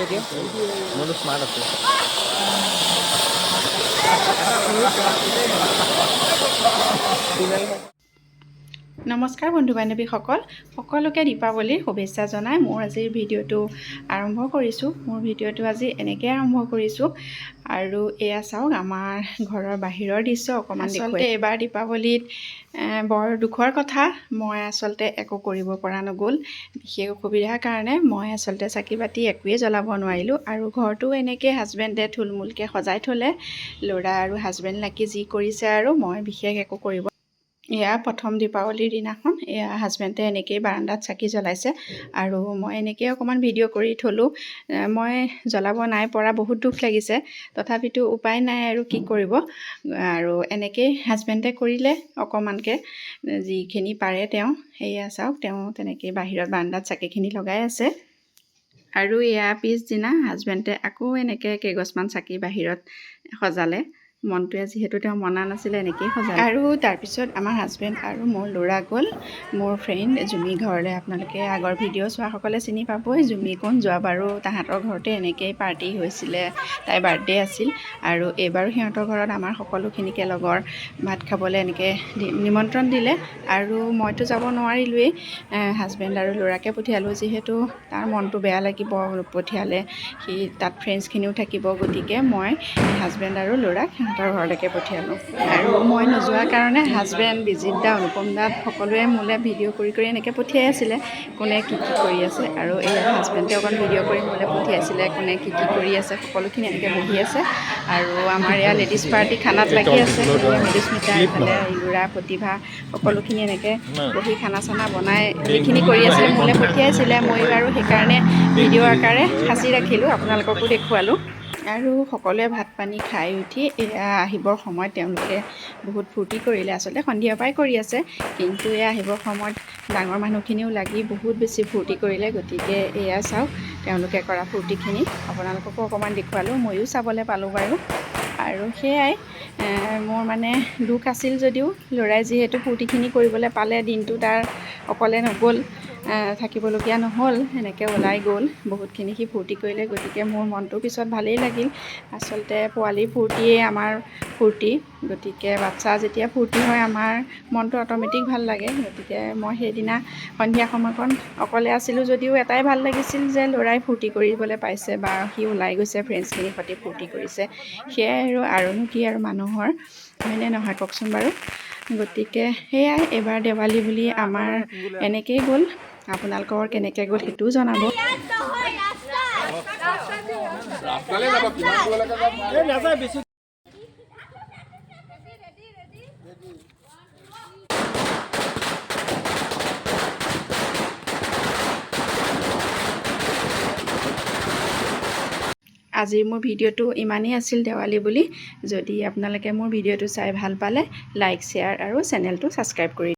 এতিয়া মোৰতো স্মাৰ্ট আছে নমস্কাৰ বন্ধু বান্ধৱীসকল সকলোকে দীপাৱলীৰ শুভেচ্ছা জনাই মোৰ আজিৰ ভিডিঅ'টো আৰম্ভ কৰিছোঁ। মোৰ ভিডিঅ'টো আজি এনেকৈ আৰম্ভ কৰিছোঁ আৰু এয়া চাওক আমাৰ ঘৰৰ বাহিৰৰ দৃশ্য অকণমান আচলতে এইবাৰ দীপাৱলীত বৰ দুখৰ কথা, মই আচলতে একো কৰিব পৰা নগ'ল। বিশেষ অসুবিধাৰ কাৰণে মই আচলতে চাকি বাতি একোৱেই জ্বলাব নোৱাৰিলোঁ আৰু ঘৰটো এনেকৈ হাজবেণ্ডে থুলমূলকৈ সজাই থ'লে। ল'ৰা আৰু হাজবেণ্ড লাগি যি কৰিছে আৰু মই বিশেষ একো কৰিব। এয়া প্ৰথম দীপাৱলীৰ দিনাখন এয়া হাজবেণ্ডে এনেকৈয়ে বাৰাণ্ডাত চাকি জ্বলাইছে আৰু মই এনেকৈয়ে অকণমান ভিডিঅ' কৰি থ'লোঁ। মই জ্বলাব নাই পৰা, বহুত দুখ লাগিছে, তথাপিতো উপায় নাই আৰু কি কৰিব। আৰু এনেকৈয়ে হাজবেণ্ডে কৰিলে অকণমানকৈ যিখিনি পাৰে তেওঁ। সেয়া চাওক তেওঁ তেনেকৈ বাহিৰত বাৰাণ্ডাত চাকিখিনি লগাই আছে আৰু এয়া পিছদিনা হাজবেণ্ডে আকৌ এনেকৈ কেইগছমান চাকি বাহিৰত সজালে। মনটোৱে যিহেতু তেওঁ মনা নাছিলে এনেকৈয়ে সজালে। আৰু তাৰপিছত আমাৰ হাজবেণ্ড আৰু মোৰ ল'ৰা গ'ল মোৰ ফ্ৰেণ্ড জুমি ঘৰলৈ। আপোনালোকে আগৰ ভিডিঅ' চোৱাসকলে চিনি পাবই জুমি কোন। যোৱাবাৰো তাহাঁতৰ ঘৰতে এনেকৈয়ে পাৰ্টি হৈছিলে, তাইৰ বাৰ্থডে আছিল আৰু এইবাৰো সিহঁতৰ ঘৰত আমাৰ সকলোখিনিকে লগৰ ভাত খাবলৈ এনেকৈ নিমন্ত্ৰণ দিলে আৰু মইতো যাব নোৱাৰিলোৱেই। হাজবেণ্ড আৰু ল'ৰাকে পঠিয়ালোঁ, যিহেতু তাৰ মনটো বেয়া লাগিব পঠিয়ালে, সি তাত ফ্ৰেণ্ডছখিনিও থাকিব, গতিকে মই হাজবেণ্ড আৰু ল'ৰাক সিহঁতৰ ঘৰলৈকে পঠিয়ালোঁ। আৰু মই নোযোৱাৰ কাৰণে হাজবেণ্ড, বিজিত দা, অনুপম দা সকলোৱে মোলৈ ভিডিঅ' কৰি এনেকৈ পঠিয়াই আছিলে কোনে কি কি কৰি আছে। আৰু এই হাজবেণ্ডে অকণ ভিডিঅ' কৰি মোলৈ পঠিয়াইছিলে কোনে কি কি কৰি আছে। সকলোখিনি এনেকৈ বহি আছে আৰু আমাৰ এয়া লেডিজ পাৰ্টি খানাত লাগি আছে। মধুস্মিতা, এইফালে ইলোৰা, প্ৰতিভা সকলোখিনি এনেকৈ বহি খানা চানা বনাই যিখিনি কৰি আছিলে মোলৈ পঠিয়াইছিলে। মই বাৰু সেইকাৰণে ভিডিঅ' আকাৰে সাঁচি ৰাখিলোঁ, আপোনালোককো দেখুৱালোঁ। আৰু সকলোৱে ভাত পানী খাই উঠি এয়া আহিবৰ সময়ত তেওঁলোকে বহুত ফূৰ্তি কৰিলে। আচলতে সন্ধিয়াৰ পৰাই কৰি আছে, কিন্তু এয়া আহিবৰ সময়ত ডাঙৰ মানুহখিনিও লাগি বহুত বেছি ফূৰ্তি কৰিলে। গতিকে এয়া চাওক তেওঁলোকে কৰা ফূৰ্তিখিনি আপোনালোককো অকণমান দেখুৱালোঁ, ময়ো চাবলৈ পালোঁ বাৰু। আৰু সেয়াই মোৰ মানে দুখ আছিল যদিও ল'ৰাই যিহেতু ফূৰ্তিখিনি কৰিবলৈ পালে, দিনটো তাৰ অকলে নগ'ল, থাকিবলগীয়া নহ'ল, এনেকৈ ওলাই গ'ল, বহুতখিনি সি ফূৰ্তি কৰিলে। গতিকে মোৰ মনটো পিছত ভালেই লাগিল। আচলতে পোৱালিৰ ফূৰ্তিয়েই আমাৰ ফূৰ্তি, গতিকে বাচ্চা যেতিয়া ফূৰ্তি হয় আমাৰ মনটো অট'মেটিক ভাল লাগে। গতিকে মই সেইদিনা সন্ধিয়া সময়কণ অকলে আছিলোঁ যদিও এটাই ভাল লাগিছিল যে ল'ৰাই ফূৰ্তি কৰিবলৈ পাইছে বা সি ওলাই গৈছে, ফ্ৰেণ্ডছখিনিৰ সৈতে ফূৰ্তি কৰিছে। সেয়াই আৰুনো কি আৰু মানুহৰ, হয়নে নহয় কওকচোন বাৰু। গতিকে সেয়াই এইবাৰ দেৱালী বুলি আমাৰ এনেকৈয়ে গ'ল। আপোনালোকৰ কেনেকৈ গ'ল সেইটোও জনাব। আজিৰ মোৰ ভিডিঅ'টো ইমানেই আছিল দেৱালী বুলি। যদি আপোনালোকে মোৰ ভিডিঅ'টো চাই ভাল পালে, লাইক, শ্বেয়াৰ আৰু চেনেলটো ছাবস্ক্ৰাইব কৰি